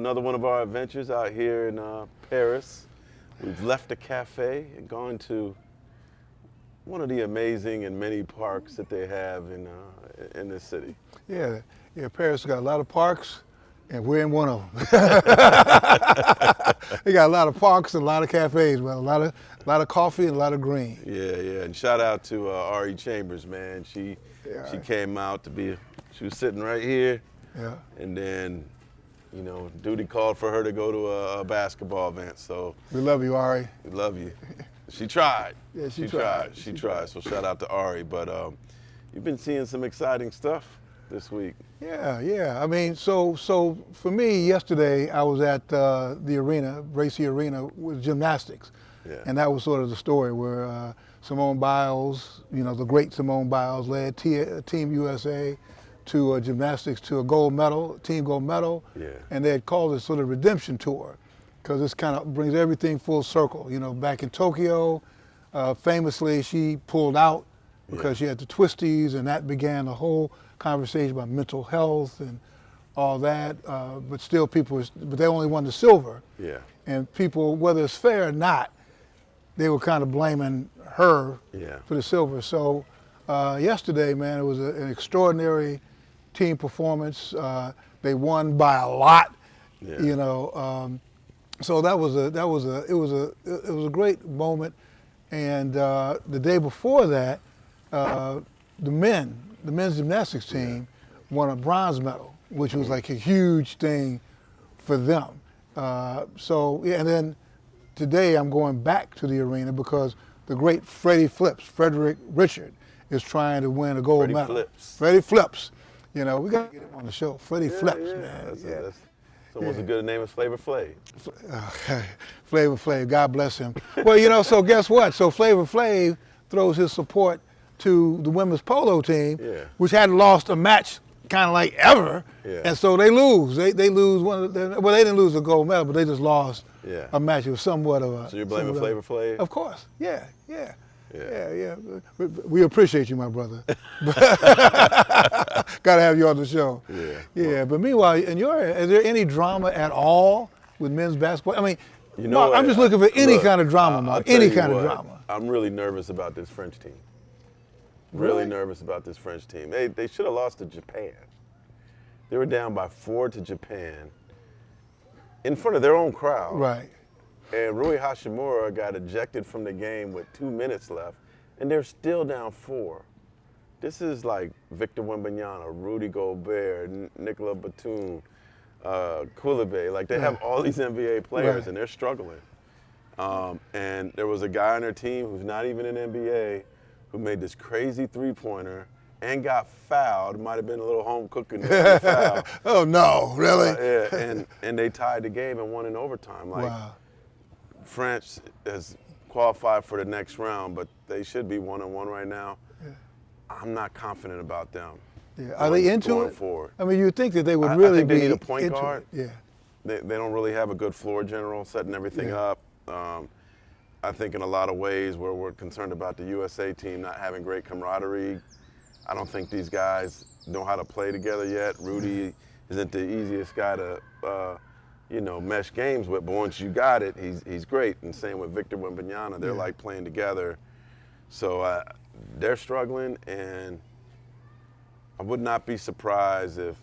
another one of our adventures out here in Paris. We've left the cafe and gone to one of the amazing and many parks that they have in this city. Yeah, Paris got a lot of parks, and we're in one of them. They got a lot of parks and a lot of cafes, but a lot of coffee and a lot of green. Yeah, and shout out to Ari Chambers, man. She came out she was sitting right here. Yeah. And then, duty called for her to go to a basketball event. So we love you, Ari. we love you. She tried. Yeah, she tried. She tried. So shout out to Ari. But you've been seeing some exciting stuff this week. Yeah. I mean, so for me, yesterday I was at the arena, Gracie Arena, with gymnastics. Yeah. And that was sort of the story where Simone Biles, the great Simone Biles, led Team USA to gymnastics to a team gold medal. Yeah. And they had called it sort of redemption tour, because this kind of brings everything full circle. Back in Tokyo, famously she pulled out because she had the twisties, and that began the whole conversation about mental health and all that. But still, but they only won the silver. Yeah. And people, whether it's fair or not, they were kind of blaming her for the silver. So yesterday, man, it was an extraordinary team performance. They won by a lot. Yeah. So it was a great moment. And the day before that, the men's gymnastics team won a bronze medal, which was like a huge thing for them. And then today I'm going back to the arena because the great Frederick Richard, is trying to win a gold medal. Freddie Flips. We got to get him on the show. Freddie Flips, man. That's almost as good a name as Flavor Flav. Flavor Flav, God bless him. Well, so guess what? So Flavor Flav throws his support to the women's polo team, which hadn't lost a match kind of like ever. Yeah. And so they lose. They lose they didn't lose a gold medal, but they just lost a match. It was somewhat of a... So you're blaming Flavor Flav? Of course, yeah. We appreciate you, my brother. Got to have you on the show. Yeah. But meanwhile, is there any drama at all with men's basketball? I mean, Mark, I'm just looking for any kind of drama, Mark. Any kind of drama. I'm really nervous about this French team. Really nervous about this French team. They should have lost to Japan. They were down by 4 to Japan in front of their own crowd. Right. And Rui Hashimura got ejected from the game with 2 minutes left, and they're still down 4. This is like Victor Wembanyama, Rudy Gobert, Nicolas Batum, Coulibaly. Like, they have all these NBA players, and they're struggling. And there was a guy on their team who's not even in NBA who made this crazy three-pointer and got fouled. Might have been a little home cooking foul. Oh, no, really? And they tied the game and won in overtime. Wow. France has qualified for the next round, but they should be 1-1 right now. Yeah. I'm not confident about them. Yeah. Are they into it? Forward. I mean, you'd think that they would really be. I think they need a into point guard. Yeah. They don't really have a good floor general setting everything up. I think in a lot of ways where we're concerned about the USA team not having great camaraderie. I don't think these guys know how to play together yet. Rudy isn't the easiest guy to mesh games with, but once you got it, he's great. And same with Victor Wembanyama, they're like playing together. So they're struggling, and I would not be surprised if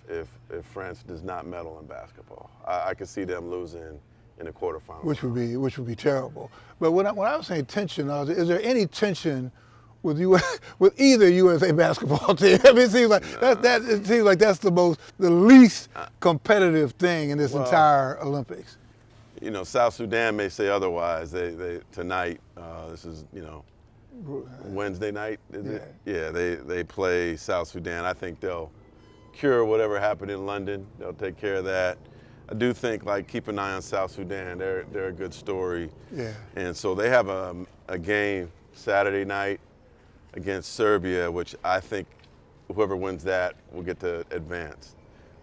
France does not medal in basketball. I could see them losing in the quarterfinals. Which would be terrible. But when I was saying tension, is there any tension with either USA basketball team? I mean, it seems like it seems like that's the least competitive thing in this entire Olympics. South Sudan may say otherwise. They tonight. This is Wednesday night. Is it? Yeah. They play South Sudan. I think they'll cure whatever happened in London. They'll take care of that. I do think, keep an eye on South Sudan. They're a good story. Yeah. And so they have a game Saturday night against Serbia, which I think whoever wins that will get to advance.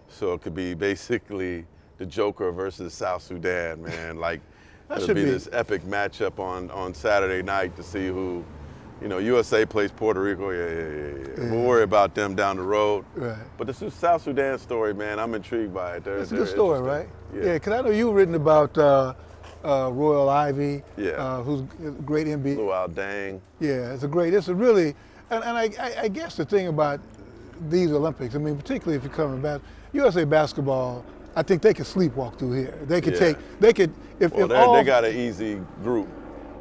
So it could be basically the Joker versus South Sudan, man. It'll be this epic matchup on Saturday night to see who You know, USA plays Puerto Rico. Yeah. We'll worry about them down the road. Right. But the South Sudan story, man, I'm intrigued by it. It's a good story, right? Yeah. Because I know you've written about Royal Ivy, Yeah. who's a great NBA. Luau Dang. Yeah, it's a really, and I guess the thing about these Olympics, I mean, particularly if you're coming back, USA Basketball, I think they could sleepwalk through here. They could if they got an easy group.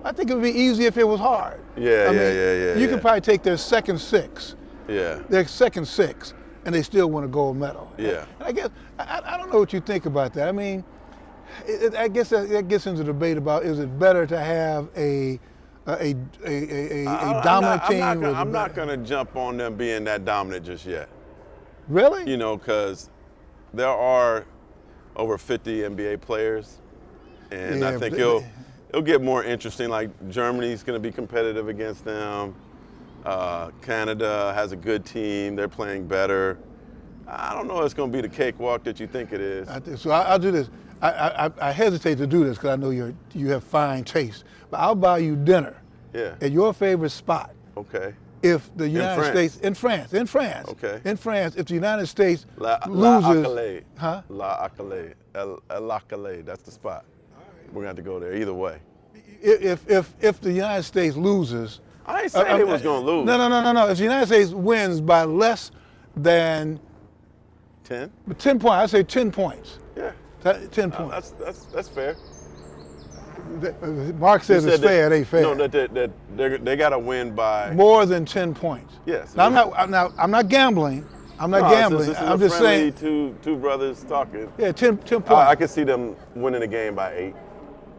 I think it would be easy if it was hard. Yeah. You could probably take their second six. Yeah. Their second six, and they still win a gold medal. Yeah. And I guess I don't know what you think about that. I mean, I guess that gets into debate about, is it better to have a dominant team? I'm not going to jump on them being that dominant just yet. Really? You know, because there are over 50 NBA players, and I think it'll get more interesting. Like Germany's going to be competitive against them. Canada has a good team. They're playing better. I don't know if it's going to be the cakewalk that you think it is. So I'll do this. I hesitate to do this because I know you have fine taste, but I'll buy you dinner at your favorite spot. Okay. If the United States in France, okay, in France, if the United States loses, La Accolade, Accolade, that's the spot. We're gonna have to go there either way. If the United States loses, I ain't saying it was gonna lose. No. If the United States wins by less than 10 points, I say 10 points. Yeah. 10 points. That's fair. Mark says it's fair. It ain't fair. No, they got to win by more than 10 points. Yes. Now, I'm not gambling. I'm just saying. Two brothers talking. Yeah, 10 points. I can see them winning the game by 8.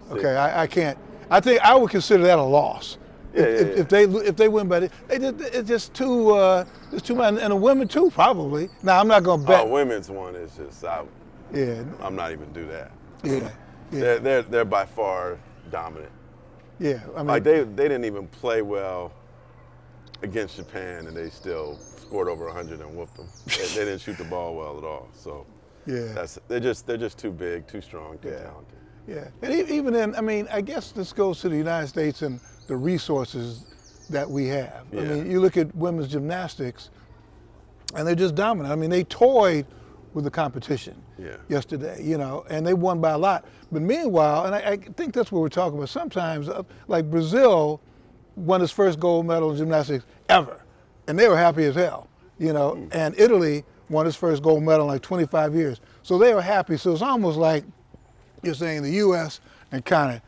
6. Okay, I can't. I think I would consider that a loss. If they win by it's just too much, and the women too probably. Now I'm not gonna bet. Oh, women's one is just out. Yeah. I'm not even do that. Yeah. They're by far dominant. Yeah, I mean, like they didn't even play well against Japan, and they still scored over 100 and whooped them. They didn't shoot the ball well at all. So yeah, they're just too big, too strong, too talented. Yeah, and even then, I mean, I guess this goes to the United States and the resources that we have. Yeah. I mean, you look at women's gymnastics, and they're just dominant. I mean, they toyed with the competition yesterday, you know, and they won by a lot. But meanwhile, and I think that's what we're talking about, sometimes, like Brazil won its first gold medal in gymnastics ever, and they were happy as hell, you know, and Italy won its first gold medal in like 25 years. So they were happy. So it's almost like you're saying the U.S. and kind of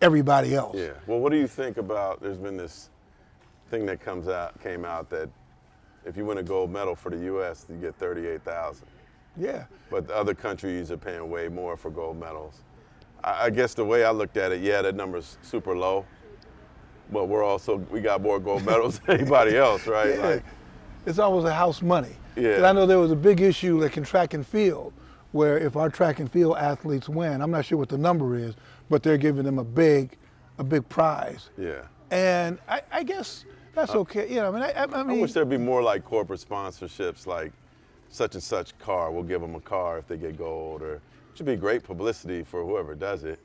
everybody else. Yeah. Well, what do you think about, there's been this thing that came out that if you win a gold medal for the U.S., you get $38,000. Yeah. But the other countries are paying way more for gold medals. I guess the way I looked at it, that number's super low. But we got more gold medals than anybody else, right? Yeah. Like, it's almost a house money. Yeah. And I know there was a big issue like in track and field, where if our track and field athletes win, I'm not sure what the number is, but they're giving them a big prize. Yeah. And I guess that's okay. You know, I mean, I wish there'd be more like corporate sponsorships, like such and such car, we'll give them a car if they get gold, or it should be great publicity for whoever does it.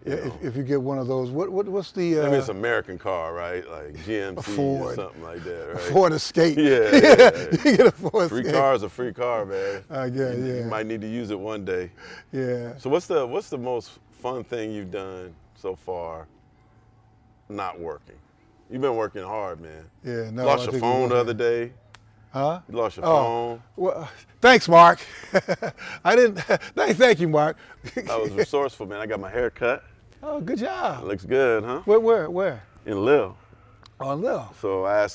If you get one of those, what's the? Maybe it's an American car, right? Like GMC Ford, or something like that, right? Ford Escape. Yeah. You get a Ford Free Escape. car is a free car, man. You might need to use it one day. Yeah. So what's the most fun thing you've done so far not working? You've been working hard, man. Yeah, no. Lost your phone the other day. Huh? You lost your phone. Well, thanks, Mark. I didn't. Thank you, Mark. I was resourceful, man. I got my hair cut. Oh, good job. Looks good, huh? Where? In Lille. Oh, in Lille. So I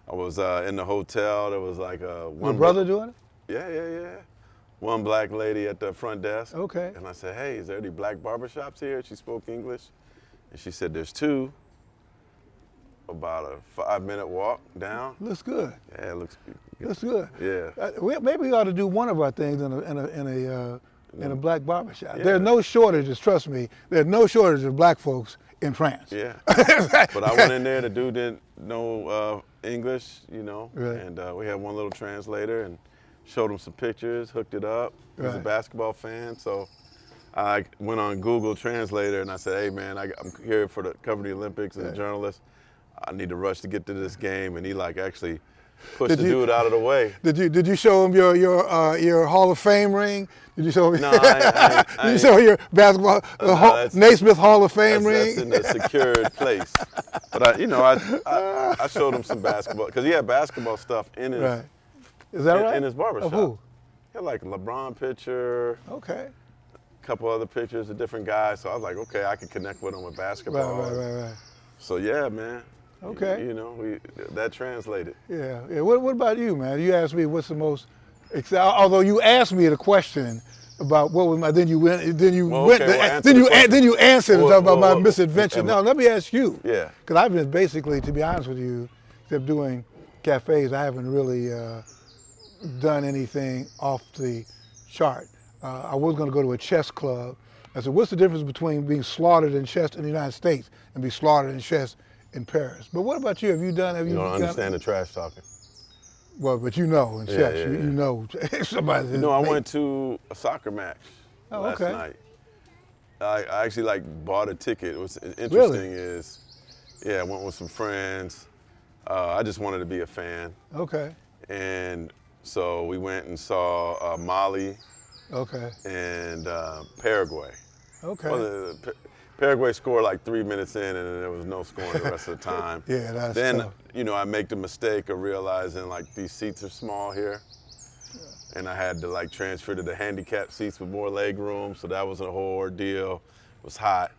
was in the hotel. There was like one. Your brother doing it? Yeah. One black lady at the front desk. Okay. And I said, hey, is there any black barbershops here? She spoke English. And she said, there's 2. About a 5-minute walk down. Looks good. Yeah, it looks good. Looks good. Yeah. Maybe we ought to do one of our things in a black barbershop. Yeah. There are no shortages, trust me. There's no shortage of black folks in France. Yeah. But I went in there, the dude didn't know English, you know, right. And we had one little translator and showed him some pictures, hooked it up. He was a basketball fan, so I went on Google Translator and I said, hey man, I'm here for the cover the Olympics as a journalist. I need to rush to get to this game, and he like actually pushed the dude out of the way. Did you show him your Hall of Fame ring? Did you show him? No, I Did you show him your basketball Naismith Hall of Fame ring? That's in a secured place. But I showed him some basketball because he had basketball stuff in his. Right. Is that right? In his barbershop. Of who? He had like a LeBron picture. Okay. A couple other pictures of different guys. So I was like, okay, I could connect with him with basketball. Right. So yeah, man. Okay. You know, that translated. Yeah. What about you, man? You asked me what's the most although you asked me the question about what was my then you answered and talked about my misadventure. Now let me ask you. Yeah. Because I've been basically, to be honest with you, except doing cafes, I haven't really done anything off the chart. I was going to go to a chess club. I said, what's the difference between being slaughtered in chess in the United States and be slaughtered in chess in Paris? But what about you? Have you done? You don't understand the trash talking. Well, but you know in chess, you know somebody. You know, I went to a soccer match last night. I actually bought a ticket. What's interesting is, I went with some friends. I just wanted to be a fan. Okay. And so we went and saw Mali. Okay. And Paraguay. Okay. Well, Paraguay scored like 3 minutes in, and there was no scoring the rest of the time. Yeah, that's Then, tough. you know, I make the mistake of realizing like these seats are small here. Yeah. And I had to like transfer to the handicap seats with more leg room, so that was a whole ordeal. It was hot.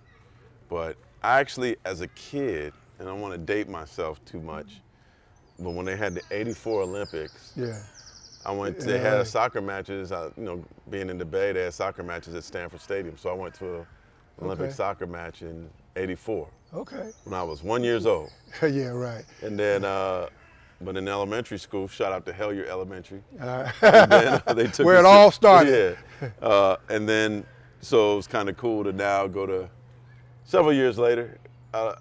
But I actually, as a kid, and I don't want to date myself too much, but when they had the '84 Olympics, I went. They had soccer matches. You know, being in the Bay, they had soccer matches at Stanford Stadium. So I went to an Olympic soccer match in '84. Okay. When I was 1 year old. Yeah, right. And then, but in elementary school, shout out to Hellier Elementary. And then, they took where it all started. Yeah. And then, so it was kind of cool to now go to. Several years later, I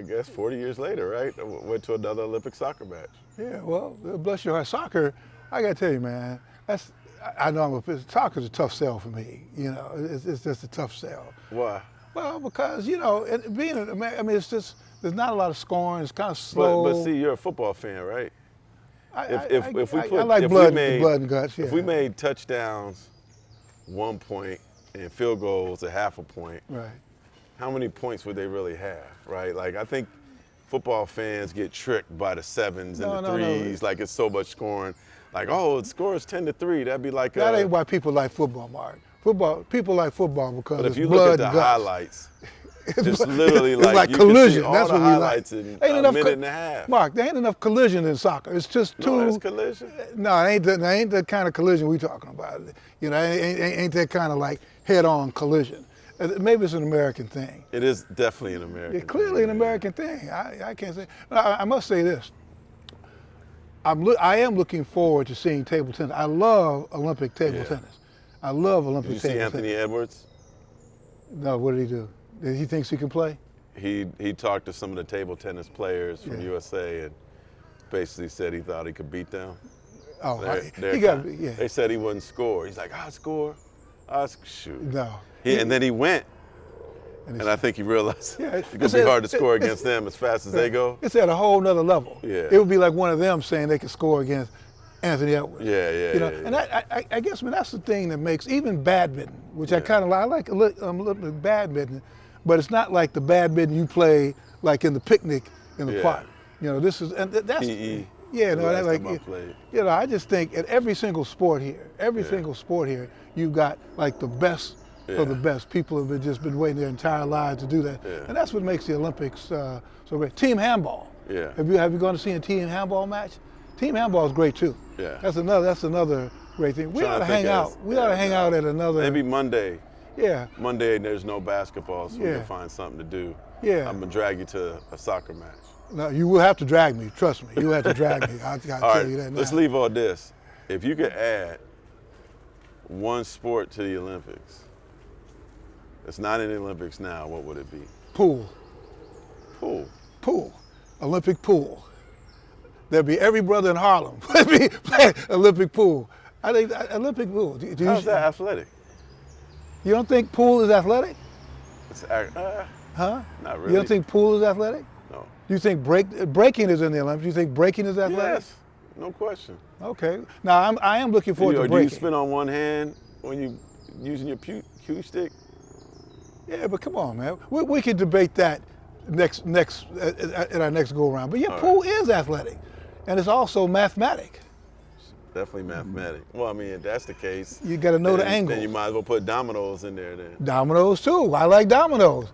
guess 40 years later, right? I went to another Olympic soccer match. Yeah, well, bless your heart. Soccer, I got to tell you, man, I know soccer's a tough sell for me. You know, it's just a tough sell. Why? Well, because, you know, it's just, there's not a lot of scoring. It's kind of slow. But see, you're a football fan, right? I like blood and guts, yeah. If we made touchdowns 1 point and field goals a half a point, right? How many points would they really have, right? Like, I think football fans get tricked by the sevens and the threes. Like, it's so much scoring. Like, oh, it scores 10-3. That'd be like that ain't why people like football, Mark. People like football because but if you blood look at the and guts. Highlights, it's literally it's like you collision. Can see all That's the what we highlights like. in a minute and a half. Mark, there ain't enough collision in soccer. It's just too. No, there's collision. No, it ain't the kind of collision we talking about. You know, ain't that kind of like head-on collision. Maybe it's an American thing. It is definitely an American thing. It's clearly an American thing. I can't say. I must say this. I am looking forward to seeing table tennis. I love Olympic table tennis. I love Olympic table tennis. Did you see Anthony Edwards? No, what did he do? He thinks he can play? He talked to some of the table tennis players from USA and basically said he thought he could beat them. Oh, they said he wouldn't score. He's like, I'll score. Shoot. No. And then he went. And I think he realized it's going to be hard to score against them as fast as they go. It's at a whole nother level. Yeah. It would be like one of them saying they could score against Anthony Edwards. Yeah. And I guess, man, that's the thing that makes even badminton, which I kind of like. I like a little bit of badminton, but it's not like the badminton you play like in the picnic in the park. You know, this is that's PE. Yeah, no, that's like you know. I just think at every single sport here, you've got like the best of the best. People have just been waiting their entire lives to do that, and that's what makes the Olympics so great. Team handball. Yeah. Have you gone to see a team handball match? Team handball is great too. Yeah. That's another great thing. We ought to hang out. We ought to hang out at another. Maybe Monday. Yeah. Monday there's no basketball, so we can find something to do. Yeah. I'm gonna drag you to a soccer match. No, you will have to drag me. Trust me. You will have to drag me. I gotta tell you that now. Let's leave all this. If you could add one sport to the Olympics, it's not in the Olympics now, what would it be? Pool. Olympic pool. There'd be every brother in Harlem would be playing Olympic pool. I think Olympic pool. How's that athletic? You don't think pool is athletic? It's, huh? Not really. You don't think pool is athletic? No. Do you think breaking is in the Olympics? Do you think breaking is athletic? Yes, no question. Okay. Now I am looking forward to Do breaking. you spin on one hand when you using your cue stick? Yeah, but come on, man. We can debate that next at our next go around. But yeah, pool is athletic, and it's also mathematic. Definitely mathematic. Well, I mean, if that's the case, You got to know the angle. Then you might as well put dominoes in there. Then Dominoes too. I like dominoes.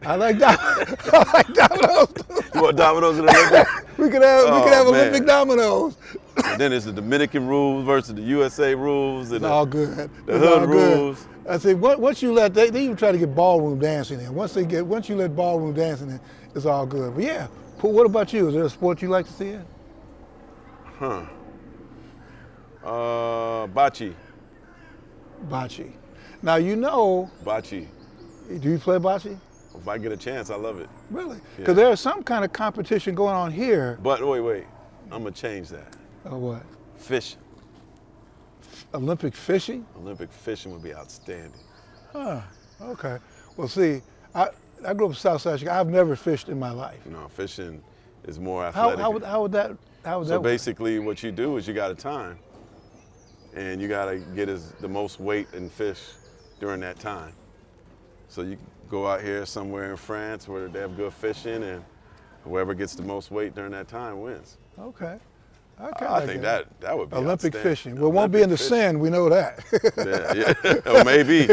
I like dominoes. I like dominoes too. you want dominoes in the Olympics? We could have man. Olympic dominoes. And then it's the Dominican rules versus the USA rules and It's all good. the hood rules. I say once you let they even try to get ballroom dancing in. Once you let ballroom dancing in, it's all good. But yeah, what about you? Is there a sport you like to see in? Bocce. Bocce. Now you know. Bocce. Do you play bocce? If I get a chance, I love it. Really? Because Yeah. there's some kind of competition going on here. But wait. I'm going to change that. Or what? Fishing. Olympic fishing? Olympic fishing would be outstanding. Huh. Okay. Well, see, I grew up in Southside Chicago. I've never fished in my life. You know, fishing is more athletic. How would that So work? basically what you do is you got a time. And you got to get the most weight in fish during that time. So you go out here somewhere in France where they have good fishing, and whoever gets the most weight during that time wins. Okay. I think that would be Olympic outstanding. fishing. Well, it won't be in the Olympic fishing. sand. We know that. Yeah. Or maybe.